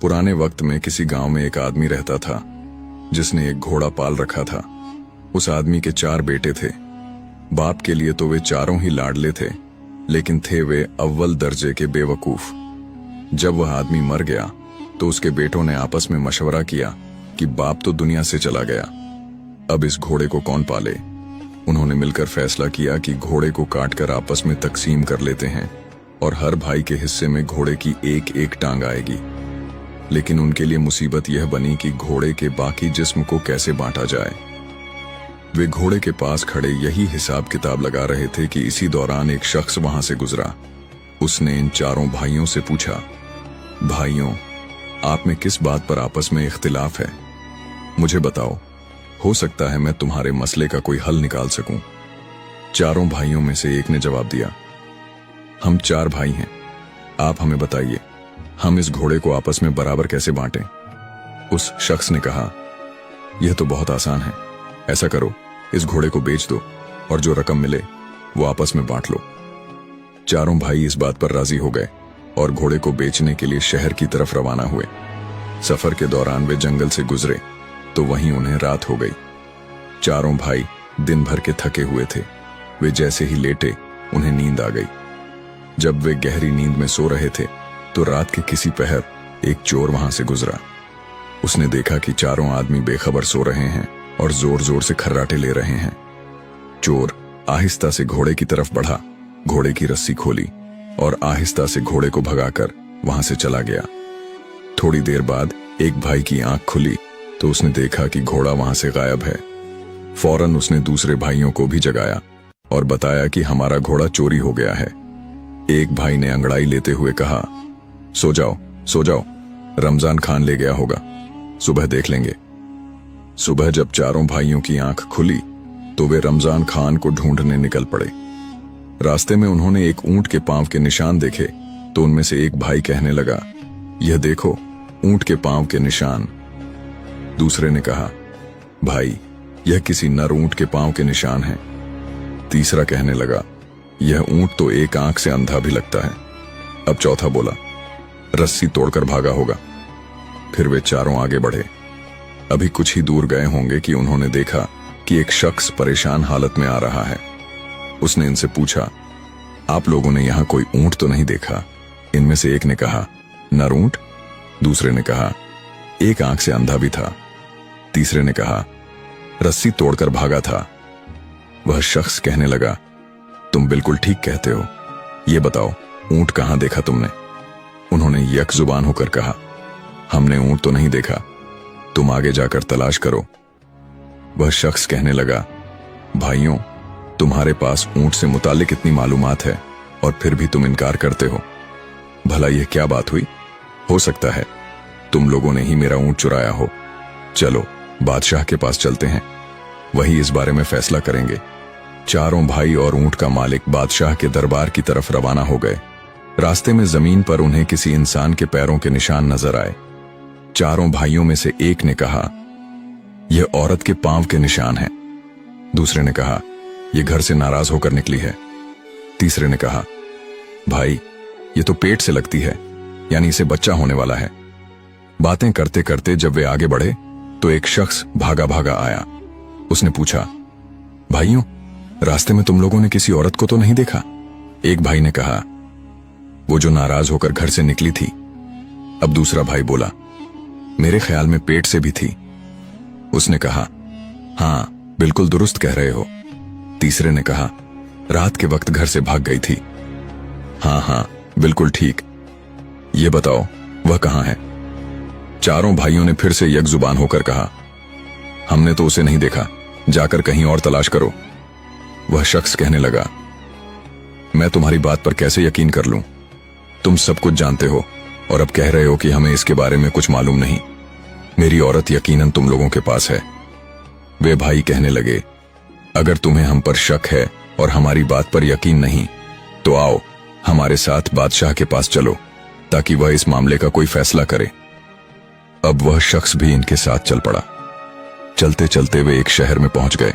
पुराने वक्त में किसी गांव में एक आदमी रहता था जिसने एक घोड़ा पाल रखा था। उस आदमी के 4 बेटे थे। बाप के लिए तो वे चारों ही लाडले थे, लेकिन थे वे अव्वल दर्जे के बेवकूफ। जब वह आदमी मर गया तो उसके बेटों ने आपस में मशवरा किया कि बाप तो दुनिया से चला गया, अब इस घोड़े को कौन पाले। उन्होंने मिलकर फैसला किया कि घोड़े को काटकर आपस में तकसीम कर लेते हैं और हर भाई के हिस्से में घोड़े की एक एक टांग आएगी। लेकिन उनके लिए मुसीबत यह बनी कि घोड़े के बाकी जिस्म को कैसे बांटा जाए। वे घोड़े के पास खड़े यही हिसाब किताब लगा रहे थे कि इसी दौरान एक शख्स वहां से गुजरा। उसने इन चारों भाइयों से पूछा, भाइयों, आप में किस बात पर आपस में इख्तिलाफ है? मुझे बताओ, हो सकता है मैं तुम्हारे मसले का कोई हल निकाल सकूं। चारों भाइयों में से एक ने जवाब दिया, हम 4 भाई हैं, आप हमें बताइए, हम इस घोड़े को आपस में बराबर कैसे बांटें? उस शख्स ने कहा, यह तो बहुत आसान है। ऐसा करो, इस घोड़े को बेच दो और जो रकम मिले वो आपस में बांट लो। चारों भाई इस बात पर राजी हो गए और घोड़े को बेचने के लिए शहर की तरफ रवाना हुए। सफर के दौरान वे जंगल से गुजरे तो वहीं उन्हें रात हो गई। चारों भाई दिन भर के थके हुए थे। वे जैसे ही लेटे उन्हें नींद आ गई। जब वे गहरी नींद में सो रहे थे तो रात के किसी पहर एक चोर वहां से गुजरा। उसने देखा कि चारों आदमी बेखबर सो रहे हैं और जोर जोर से खर्राटे ले रहे हैं। चोर आहिस्ता से घोड़े की तरफ बढ़ा, घोड़े की रस्सी खोली और आहिस्ता से घोड़े को भगाकर वहां से चला गया। थोड़ी देर बाद एक भाई की आंख खुली तो उसने देखा कि घोड़ा वहां से गायब है। फौरन उसने दूसरे भाइयों को भी जगाया और बताया कि हमारा घोड़ा चोरी हो गया है। एक भाई ने अंगड़ाई लेते हुए कहा, सो जाओ, सो जाओ, रमजान खान ले गया होगा, सुबह देख लेंगे। सुबह जब चारों भाइयों की आंख खुली तो वे रमजान खान को ढूंढने निकल पड़े। रास्ते में उन्होंने एक ऊंट के पांव के निशान देखे तो उनमें से एक भाई कहने लगा, यह देखो, ऊंट के पांव के निशान। दूसरे ने कहा, भाई, यह किसी नर ऊंट के पांव के निशान हैं। तीसरा कहने लगा, यह ऊंट तो एक आंख से अंधा भी लगता है। अब चौथा बोला, रस्सी तोड़कर भागा होगा। फिर वे चारों आगे बढ़े। अभी कुछ ही दूर गए होंगे कि उन्होंने देखा कि एक शख्स परेशान हालत में आ रहा है। उसने इनसे पूछा, आप लोगों ने यहां कोई ऊंट तो नहीं देखा? इनमें से एक ने कहा, नर ऊंट। दूसरे ने कहा, एक आंख से अंधा भी था। तीसरे ने कहा, रस्सी तोड़कर भागा था। वह शख्स कहने लगा, तुम बिल्कुल ठीक कहते हो, ये बताओ, ऊंट कहां देखा तुमने? उन्होंने यक जुबान होकर कहा, हमने ऊंट तो नहीं देखा, तुम आगे जाकर तलाश करो। वह शख्स कहने लगा, भाइयों, तुम्हारे पास ऊंट से मुतालिक इतनी मालूमात है और फिर भी तुम इनकार करते हो। भला यह क्या बात हुई? हो सकता है तुम लोगों ने ही मेरा ऊंट चुराया हो। चलो बादशाह के पास चलते हैं, वही इस बारे में फैसला करेंगे। चारों भाई और ऊंट का मालिक बादशाह के दरबार की तरफ रवाना हो गए। रास्ते में जमीन पर उन्हें किसी इंसान के पैरों के निशान नजर आए। चारों भाइयों में से एक ने कहा, यह औरत के पांव के निशान हैं। दूसरे ने कहा, यह घर से नाराज होकर निकली है। तीसरे ने कहा, भाई, यह तो पेट से लगती है, यानी इसे बच्चा होने वाला है। बातें करते करते जब वे आगे बढ़े तो एक शख्स भागा भागा आया। उसने पूछा, भाइयों, रास्ते में तुम लोगों ने किसी औरत को तो नहीं देखा? एक भाई ने कहा, वो जो नाराज होकर घर से निकली थी। अब दूसरा भाई बोला, मेरे ख्याल में पेट से भी थी। उसने कहा, हाँ, बिल्कुल दुरुस्त कह रहे हो। तीसरे ने कहा, रात के वक्त घर से भाग गई थी। हाँ हाँ, बिल्कुल ठीक। ये बताओ, वह कहां है? चारों भाइयों ने फिर से यक जुबान होकर कहा, हमने तो उसे नहीं देखा, जाकर कहीं और तलाश करो। वह शख्स कहने लगा, मैं तुम्हारी बात पर कैसे यकीन कर लूं? तुम सब कुछ जानते हो और अब कह रहे हो कि हमें इसके बारे में कुछ मालूम नहीं। मेरी औरत यकीनन तुम लोगों के पास है। वे भाई कहने लगे, अगर तुम्हें हम पर शक है और हमारी बात पर यकीन नहीं तो आओ हमारे साथ बादशाह के पास चलो ताकि वह इस मामले का कोई फैसला करे। अब वह शख्स भी इनके साथ चल पड़ा। चलते चलते वे एक शहर में पहुंच गए।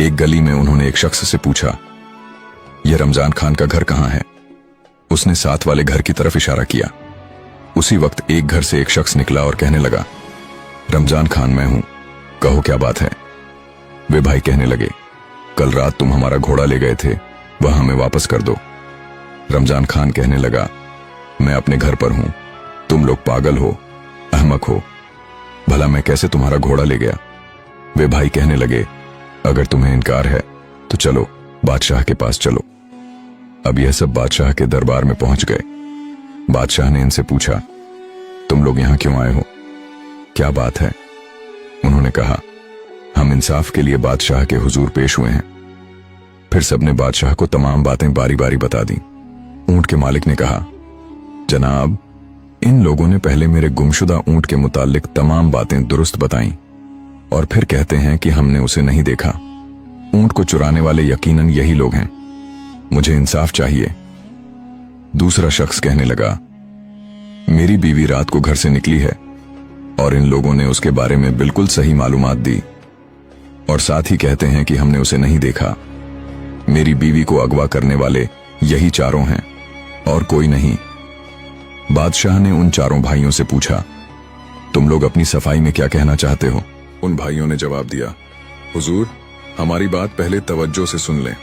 एक गली में उन्होंने एक शख्स से पूछा, यह रमजान खान का घर कहां है? उसने साथ वाले घर की तरफ इशारा किया। उसी वक्त एक घर से एक शख्स निकला और कहने लगा, रमजान खान मैं हूं, कहो क्या बात है। वे भाई कहने लगे, कल रात तुम हमारा घोड़ा ले गए थे, वह हमें वापस कर दो। रमजान खान कहने लगा, मैं अपने घर पर हूं, तुम लोग पागल हो, अहमक हो, भला मैं कैसे तुम्हारा घोड़ा ले गया। वे भाई कहने लगे, अगर तुम्हें इनकार है तो चलो बादशाह के पास चलो। अब यह सब बादशाह के दरबार में पहुंच गए। बादशाह ने इनसे पूछा, तुम लोग यहां क्यों आए हो, क्या बात है। उन्होंने कहा, हम इंसाफ के लिए बादशाह के हुजूर पेश हुए हैं। फिर सबने बादशाह को तमाम बातें बारी बारी बता दी। ऊंट के मालिक ने कहा, जनाब, इन लोगों ने पहले मेरे गुमशुदा ऊंट के मुतालिक तमाम बातें दुरुस्त बताईं और फिर कहते हैं कि हमने उसे नहीं देखा। ऊंट को चुराने वाले यकीनन यही लोग हैं, मुझे इंसाफ चाहिए। दूसरा शख्स कहने लगा, मेरी बीवी रात को घर से निकली है और इन लोगों ने उसके बारे में बिल्कुल सही मालूमात दी और साथ ही कहते हैं कि हमने उसे नहीं देखा। मेरी बीवी को अगवा करने वाले यही चारों हैं और कोई नहीं। बादशाह ने उन चारों भाइयों से पूछा, तुम लोग अपनी सफाई में क्या कहना चाहते हो। उन भाइयों ने जवाब दिया, हुजूर, हमारी बात पहले तवज्जो से सुन लें।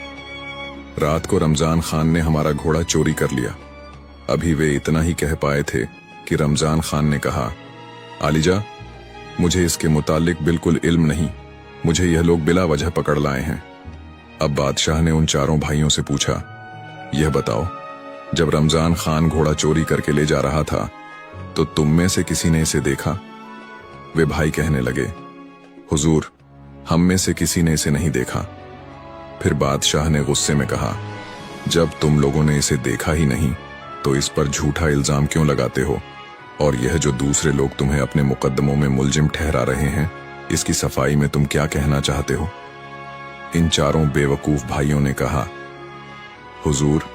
रात को रमजान खान ने हमारा घोड़ा चोरी कर लिया। अभी वे इतना ही कह पाए थे कि रमजान खान ने कहा, आलिजा, मुझे इसके मुतालिक बिल्कुल इल्म नहीं, मुझे यह लोग बिला वजह पकड़ लाए हैं। अब बादशाह ने उन चारों भाइयों से पूछा, यह बताओ, जब रमजान खान घोड़ा चोरी करके ले जा रहा था तो तुम में से किसी ने इसे देखा। वे भाई कहने लगे, हुजूर, हम में से किसी ने इसे नहीं देखा। फिर बादशाह ने गुस्से में कहा, जब तुम लोगों ने इसे देखा ही नहीं तो इस पर झूठा इल्जाम क्यों लगाते हो, और यह जो दूसरे लोग तुम्हें अपने मुकद्दमों में मुलजिम ठहरा रहे हैं, इसकी सफाई में तुम क्या कहना चाहते हो। इन चारों बेवकूफ भाइयों ने कहा, हुजूर,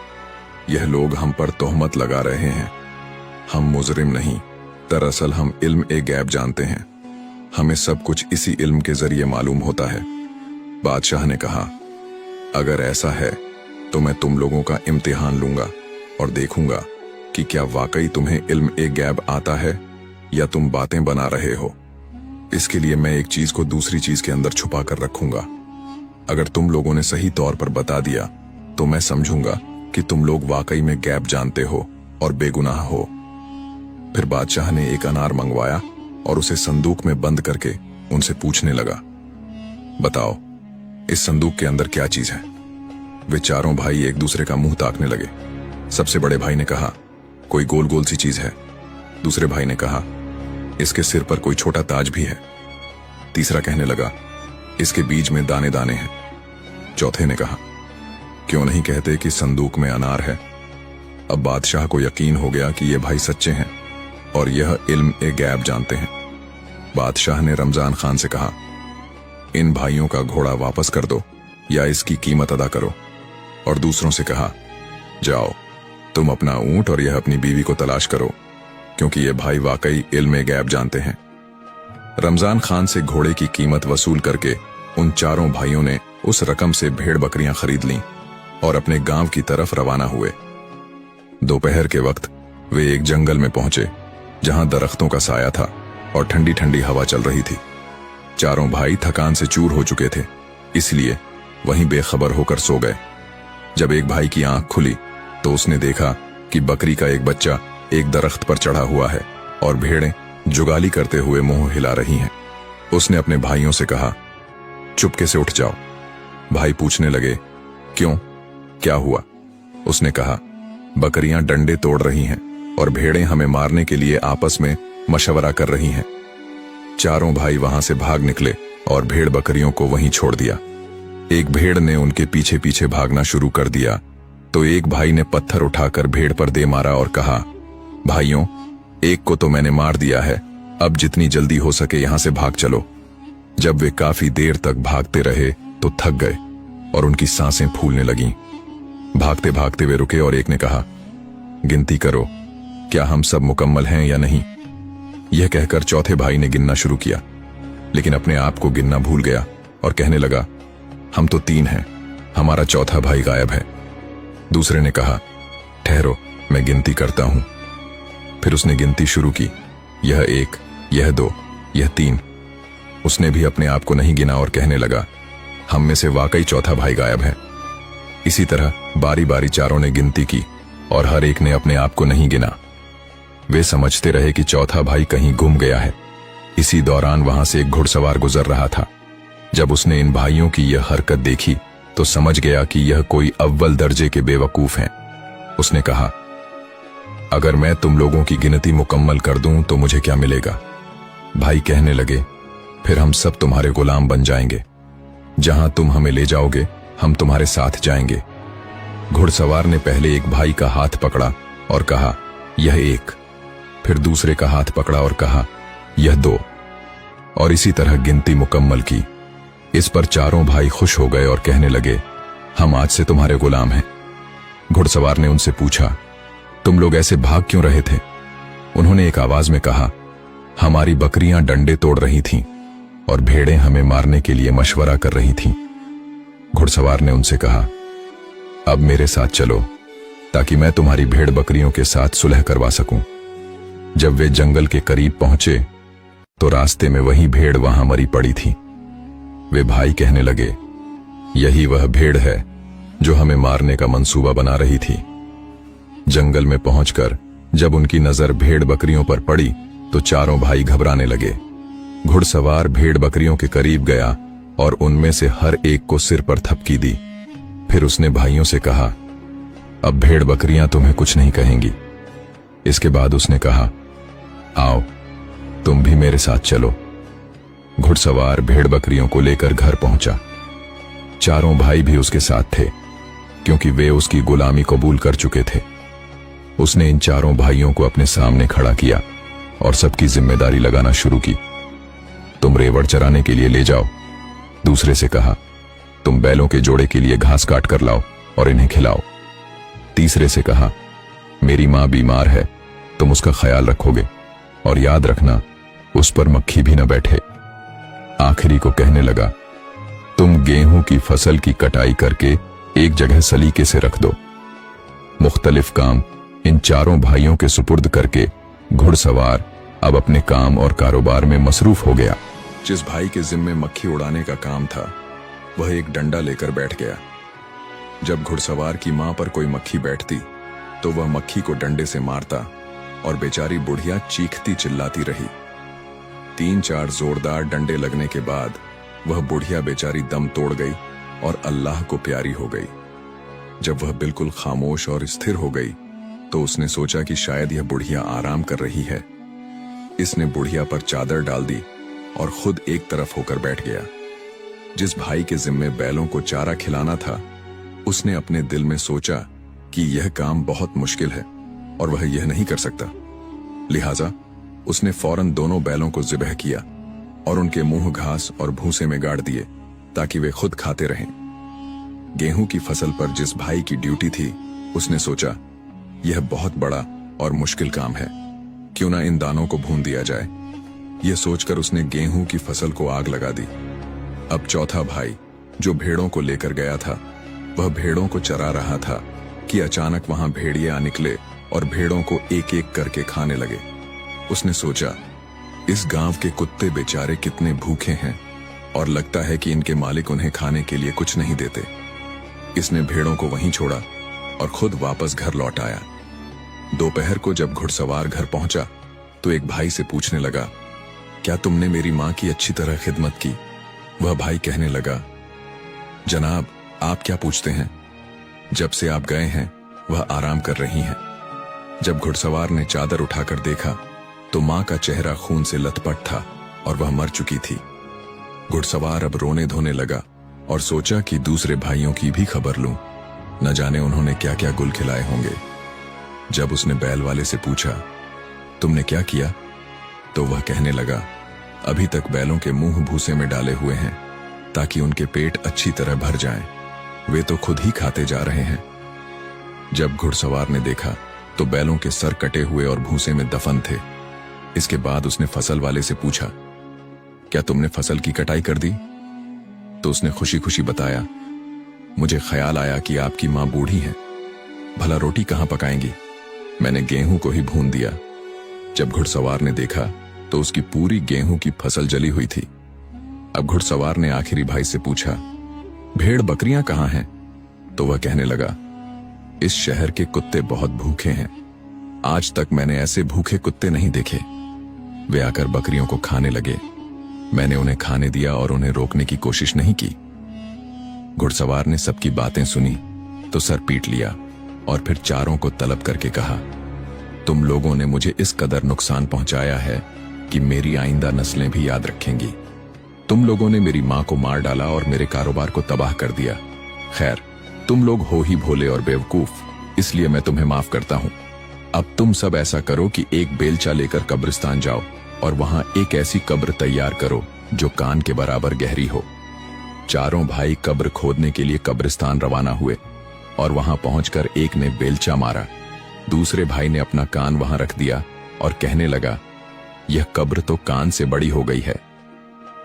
यह लोग हम पर तोहमत लगा रहे हैं, हम मुजरिम नहीं, दरअसल हम इल्म ए गैब जानते हैं, हमें सब कुछ इसी इल्म के जरिए मालूम होता है। बादशाह ने कहा, अगर ऐसा है तो मैं तुम लोगों का इम्तिहान लूंगा और देखूंगा कि क्या वाकई तुम्हें इल्म ए गैब आता है या तुम बातें बना रहे हो। इसके लिए मैं एक चीज को दूसरी चीज के अंदर छुपा कर रखूंगा। अगर तुम लोगों ने सही तौर पर बता दिया तो मैं समझूंगा कि तुम लोग वाकई में गैब जानते हो और बेगुनाह हो। फिर बादशाह ने एक अनार मंगवाया और उसे संदूक में बंद करके उनसे पूछने लगा, बताओ, इस संदूक के अंदर क्या चीज है। वे चारों भाई एक दूसरे का मुंह ताकने लगे। सबसे बड़े भाई ने कहा, कोई गोल गोल सी चीज है। दूसरे भाई ने कहा, इसके सिर पर कोई छोटा ताज भी है। तीसरा कहने लगा, इसके बीज में दाने दाने हैं। चौथे ने कहा, क्यों नहीं कहते कि संदूक में अनार है। अब बादशाह को यकीन हो गया कि ये भाई सच्चे हैं और यह इल्म ए गैब जानते हैं। बादशाह ने रमजान खान से कहा, इन भाइयों का घोड़ा वापस कर दो या इसकी कीमत अदा करो। और दूसरों से कहा, जाओ, तुम अपना ऊंट और यह अपनी बीवी को तलाश करो, क्योंकि ये भाई वाकई इल्म ए गैब जानते हैं। रमजान खान से घोड़े की कीमत वसूल करके उन चारों भाइयों ने उस रकम से भेड़ बकरियां खरीद लीं और अपने गांव की तरफ रवाना हुए। दोपहर के वक्त वे एक जंगल में पहुंचे जहां दरख्तों का साया था और ठंडी ठंडी हवा चल रही थी। चारों भाई थकान से चूर हो चुके थे, इसलिए वहीं बेखबर होकर सो गए। जब एक भाई की आंख खुली तो उसने देखा कि बकरी का एक बच्चा एक दरख्त पर चढ़ा हुआ है और भेड़ें जुगाली करते हुए मुंह हिला रही हैं। उसने अपने भाइयों से कहा, चुपके से उठ जाओ। भाई पूछने लगे, क्यों, क्या हुआ। उसने कहा, बकरियां डंडे तोड़ रही हैं और भेड़ें हमें मारने के लिए आपस में मशवरा कर रही हैं। चारों भाई वहां से भाग निकले और भेड़ बकरियों को वहीं छोड़ दिया। एक भेड़ ने उनके पीछे पीछे भागना शुरू कर दिया तो एक भाई ने पत्थर उठाकर भेड़ पर दे मारा और कहा, भाइयों, एक को तो मैंने मार दिया है, अब जितनी जल्दी हो सके यहां से भाग चलो। जब वे काफी देर तक भागते रहे तो थक गए और उनकी सांसें फूलने लगीं। भागते भागते वे रुके और एक ने कहा, गिनती करो, क्या हम सब मुकम्मल हैं या नहीं। यह कहकर चौथे भाई ने गिनना शुरू किया, लेकिन अपने आप को गिनना भूल गया और कहने लगा, हम तो 3 हैं, हमारा चौथा भाई गायब है। दूसरे ने कहा, ठहरो, मैं गिनती करता हूं। फिर उसने गिनती शुरू की, यह 1, यह 2, यह 3। उसने भी अपने आप को नहीं गिना और कहने लगा, हम में से वाकई चौथा भाई गायब है। इसी तरह बारी बारी चारों ने गिनती की और हर एक ने अपने आप को नहीं गिना। वे समझते रहे कि चौथा भाई कहीं गुम गया है। इसी दौरान वहां से एक घुड़सवार गुजर रहा था। जब उसने इन भाइयों की यह हरकत देखी तो समझ गया कि यह कोई अव्वल दर्जे के बेवकूफ हैं। उसने कहा, अगर मैं तुम लोगों की गिनती मुकम्मल कर दूं तो मुझे क्या मिलेगा? भाई कहने लगे, फिर हम सब तुम्हारे गुलाम बन जाएंगे। जहां तुम हमें ले जाओगे हम तुम्हारे साथ जाएंगे। घुड़सवार ने पहले एक भाई का हाथ पकड़ा और कहा, यह 1। फिर दूसरे का हाथ पकड़ा और कहा, यह 2। और इसी तरह गिनती मुकम्मल की। इस पर चारों भाई खुश हो गए और कहने लगे, हम आज से तुम्हारे गुलाम हैं। घुड़सवार ने उनसे पूछा, तुम लोग ऐसे भाग क्यों रहे थे? उन्होंने एक आवाज में कहा, हमारी बकरियां डंडे तोड़ रही थीं और भेड़ें हमें मारने के लिए मशवरा कर रही थीं। घुड़सवार ने उनसे कहा, अब मेरे साथ चलो ताकि मैं तुम्हारी भेड़ बकरियों के साथ सुलह करवा सकूं। जब वे जंगल के करीब पहुंचे तो रास्ते में वही भेड़ वहां मरी पड़ी थी। वे भाई कहने लगे, यही वह भेड़ है जो हमें मारने का मंसूबा बना रही थी। जंगल में पहुंचकर जब उनकी नजर भेड़ बकरियों पर पड़ी तो चारों भाई घबराने लगे। घुड़सवार भेड़ बकरियों के करीब गया और उनमें से हर एक को सिर पर थपकी दी। फिर उसने भाइयों से कहा, अब भेड़ बकरियां तुम्हें कुछ नहीं कहेंगी। इसके बाद उसने कहा, आओ तुम भी मेरे साथ चलो। घुड़सवार भेड़ बकरियों को लेकर घर पहुंचा। चारों भाई भी उसके साथ थे क्योंकि वे उसकी गुलामी कबूल कर चुके थे। उसने इन चारों भाइयों को अपने सामने खड़ा किया और सबकी जिम्मेदारी लगाना शुरू की। तुम रेवड़ चराने के लिए ले जाओ। दूसरे से कहा, तुम बैलों के जोड़े के लिए घास काट कर लाओ और इन्हें खिलाओ। तीसरे से कहा, मेरी मां बीमार है, तुम उसका ख्याल रखोगे और याद रखना उस पर मक्खी भी न बैठे। आखिरी को कहने लगा, तुम गेहूं की फसल की कटाई करके एक जगह सलीके से रख दो। मुख्तलिफ काम इन चारों भाइयों के सुपुर्द करके घुड़सवार अब अपने काम और कारोबार में मसरूफ हो गया। जिस भाई के जिम्मे मक्खी उड़ाने का काम था वह एक डंडा लेकर बैठ गया। जब घुड़सवार की मां पर कोई मक्खी बैठती तो वह मक्खी को डंडे से मारता और बेचारी बुढ़िया चीखती चिल्लाती रही। 3-4 जोरदार डंडे लगने के बाद वह बुढ़िया बेचारी दम तोड़ गई और अल्लाह को प्यारी हो गई। जब वह बिल्कुल खामोश और स्थिर हो गई तो उसने सोचा कि शायद यह बुढ़िया आराम कर रही है। इसने बुढ़िया पर चादर डाल दी और खुद एक तरफ होकर बैठ गया। जिस भाई के जिम्मे बैलों को चारा खिलाना था उसने अपने दिल में सोचा कि यह काम बहुत मुश्किल है और वह यह नहीं कर सकता। लिहाजा उसने फौरन दोनों बैलों को ज़िबह किया और उनके मुंह घास और भूसे में गाड़ दिए ताकि वे खुद खाते रहें। गेहूं की फसल पर जिस भाई की ड्यूटी थी उसने सोचा, यह बहुत बड़ा और मुश्किल काम है, क्यों ना इन दानों को भून दिया जाए। यह सोचकर उसने गेहूं की फसल को आग लगा दी। अब चौथा भाई जो भेड़ों को लेकर गया था वह भेड़ों को चरा रहा था कि अचानक वहां भेड़िए आ निकले और भेड़ों को एक एक करके खाने लगे। उसने सोचा, इस गांव के कुत्ते बेचारे कितने भूखे हैं और लगता है कि इनके मालिक उन्हें खाने के लिए कुछ नहीं देते। इसने भेड़ों को वहीं छोड़ा और खुद वापस घर लौट आया। दोपहर को जब घुड़सवार घर पहुंचा तो एक भाई से पूछने लगा, क्या तुमने मेरी मां की अच्छी तरह खिदमत की? वह भाई कहने लगा, जनाब आप क्या पूछते हैं, जब से आप गए हैं वह आराम कर रही हैं। जब घुड़सवार ने चादर उठाकर देखा तो मां का चेहरा खून से लथपथ था और वह मर चुकी थी। घुड़सवार अब रोने धोने लगा और सोचा कि दूसरे भाइयों की भी खबर लूं, न जाने उन्होंने क्या क्या गुल खिलाए होंगे। जब उसने बैल वाले से पूछा, तुमने क्या किया? तो वह कहने लगा, अभी तक बैलों के मुंह भूसे में डाले हुए हैं ताकि उनके पेट अच्छी तरह भर जाएं। वे तो खुद ही खाते जा रहे हैं। जब घुड़सवार ने देखा तो बैलों के सर कटे हुए और भूसे में दफन थे। इसके बाद उसने फसल वाले से पूछा, क्या तुमने फसल की कटाई कर दी? तो उसने खुशी खुशी बताया, मुझे ख्याल आया कि आपकी मां बूढ़ी है, भला रोटी कहां पकाएंगी? मैंने गेहूं को ही भून दिया जब घुड़सवार ने देखा तो उसकी पूरी गेहूं की फसल जली हुई थी। अब घुड़सवार ने आखिरी भाई से पूछा, भेड़ बकरियां कहां हैं? तो वह कहने लगा, इस शहर के कुत्ते बहुत भूखे हैं। आज तक मैंने ऐसे भूखे कुत्ते नहीं देखे। वे आकर बकरियों को खाने लगे। मैंने उन्हें खाने दिया और उन्हें रोकने की कोशिश नहीं की। घुड़सवार ने सबकी बातें सुनी तो सर पीट लिया और फिर चारों को तलब करके कहा, तुम लोगों ने मुझे इस कदर नुकसान पहुंचाया है कि मेरी आइंदा नस्लें भी याद रखेंगी। तुम लोगों ने मेरी मां को मार डाला और मेरे कारोबार को तबाह कर दिया। खैर, तुम लोग हो ही भोले और बेवकूफ, इसलिए मैं तुम्हें माफ करता हूं। अब तुम सब ऐसा करो कि एक बेलचा लेकर कब्रिस्तान जाओ और वहां एक ऐसी कब्र तैयार करो जो कान के बराबर गहरी हो। चारों भाई कब्र खोदने के लिए कब्रिस्तान रवाना हुए और वहां पहुंचकर एक ने बेलचा मारा, दूसरे भाई ने अपना कान वहां रख दिया और कहने लगा, यह कब्र तो कान से बड़ी हो गई है।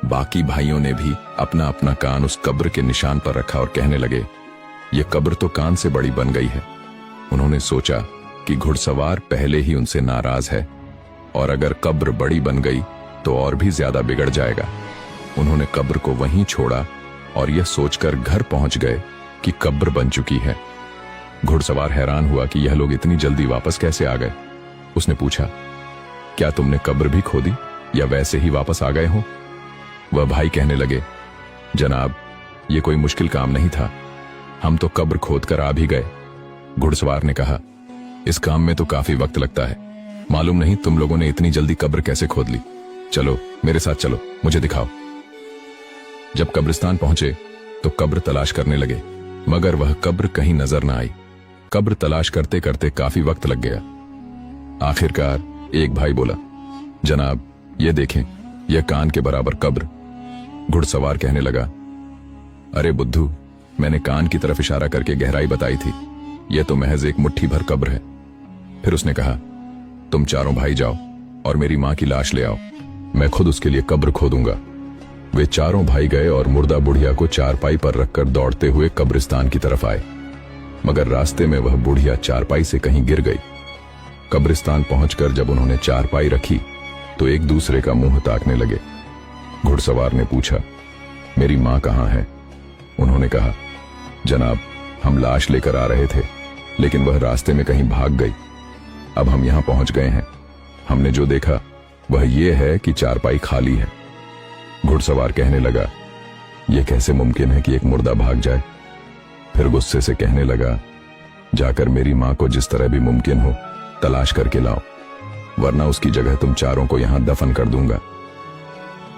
बाकी भाइयों ने भी अपना अपना कान उस कब्र के निशान पर रखा और कहने लगे, यह कब्र तो कान से बड़ी बन गई है। उन्होंने सोचा कि घुड़सवार पहले ही उनसे नाराज है और अगर कब्र बड़ी बन गई तो और भी ज्यादा बिगड़ जाएगा। उन्होंने कब्र को वहीं छोड़ा और यह सोचकर घर पहुंच गए कि कब्र बन चुकी है। घुड़सवार हैरान हुआ कि यह लोग इतनी जल्दी वापस कैसे आ गए। उसने पूछा, क्या तुमने कब्र भी खोदी या वैसे ही वापस आ गए हो? वह भाई कहने लगे, जनाब, यह कोई मुश्किल काम नहीं था, हम तो कब्र खोदकर आ भी गए। घुड़सवार ने कहा, इस काम में तो काफी वक्त लगता है, मालूम नहीं तुम लोगों ने इतनी जल्दी कब्र कैसे खोद ली। चलो मेरे साथ चलो, मुझे दिखाओ। जब कब्रिस्तान पहुंचे तो कब्र तलाश करने लगे, मगर वह कब्र कहीं नजर न आई। कब्र तलाश करते करते काफी वक्त लग गया। आखिरकार एक भाई बोला, जनाब, ये देखें, यह कान के बराबर कब्र। घुड़सवार कहने लगा, अरे बुद्धू, मैंने कान की तरफ इशारा करके गहराई बताई थी, यह तो महज एक मुट्ठी भर कब्र है। फिर उसने कहा, तुम चारों भाई जाओ और मेरी मां की लाश ले आओ, मैं खुद उसके लिए कब्र खोदूंगा। वे चारों भाई गए और मुर्दा बुढ़िया को चारपाई पर रखकर दौड़ते हुए कब्रिस्तान की तरफ आए, मगर रास्ते में वह बुढ़िया चारपाई से कहीं गिर गई। कब्रिस्तान पहुंचकर जब उन्होंने चारपाई रखी तो एक दूसरे का मुंह ताकने लगे। घुड़सवार ने पूछा, मेरी मां कहां है? उन्होंने कहा, जनाब, हम लाश लेकर आ रहे थे, लेकिन वह रास्ते में कहीं भाग गई। अब हम यहां पहुंच गए हैं। हमने जो देखा वह यह है कि चारपाई खाली है। घुड़सवार कहने लगा, यह कैसे मुमकिन है कि एक मुर्दा भाग जाए? फिर गुस्से से कहने लगा, जाकर मेरी मां को जिस तरह भी मुमकिन हो तलाश करके लाओ, वरना उसकी जगह तुम चारों को यहां दफन कर दूंगा।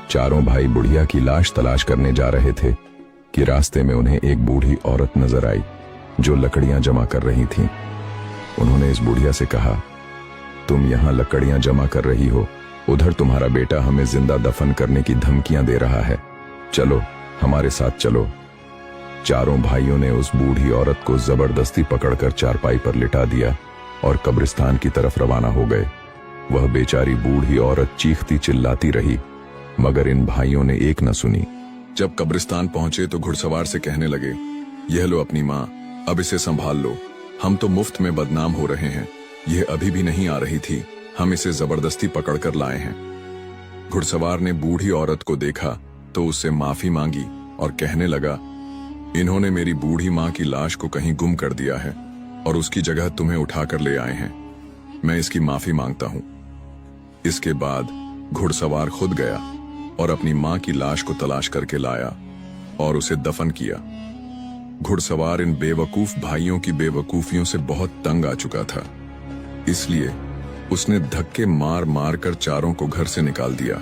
चारों भाई बुढ़िया की लाश तलाश करने जा रहे थे कि रास्ते में उन्हें एक बूढ़ी औरत नजर आई जो लकड़ियां जमा कर रही थी। उन्होंने इस बुढ़िया से कहा, तुम यहां लकड़ियां जमा कर रही हो, उधर तुम्हारा बेटा हमें जिंदा दफन करने की धमकियां दे रहा है, चलो हमारे साथ चलो। चारों भाइयों ने उस बूढ़ी औरत को जबरदस्ती पकड़कर चारपाई पर लिटा दिया और कब्रिस्तान की तरफ रवाना हो गए। वह बेचारी बूढ़ी औरत चीखती चिल्लाती रही, मगर इन भाइयों ने एक न सुनी। जब कब्रिस्तान पहुंचे तो घुड़सवार से कहने लगे, यह लो अपनी मां, अब इसे संभाल लो, हम तो मुफ्त में बदनाम हो रहे हैं। यह अभी भी नहीं आ रही थी, हम इसे जबरदस्ती पकड़कर लाए हैं। घुड़सवार ने बूढ़ी औरत को देखा तो उससे माफी मांगी और कहने लगा, इन्होंने मेरी बूढ़ी मां की लाश को कहीं गुम कर दिया है और उसकी जगह तुम्हें उठाकर ले आए हैं, मैं इसकी माफी मांगता हूं। इसके बाद घुड़सवार खुद गया और अपनी मां की लाश को तलाश करके लाया और उसे दफन किया। घुड़सवार इन बेवकूफ भाइयों की बेवकूफियों से बहुत तंग आ चुका था, इसलिए उसने धक्के मार मार कर चारों को घर से निकाल दिया।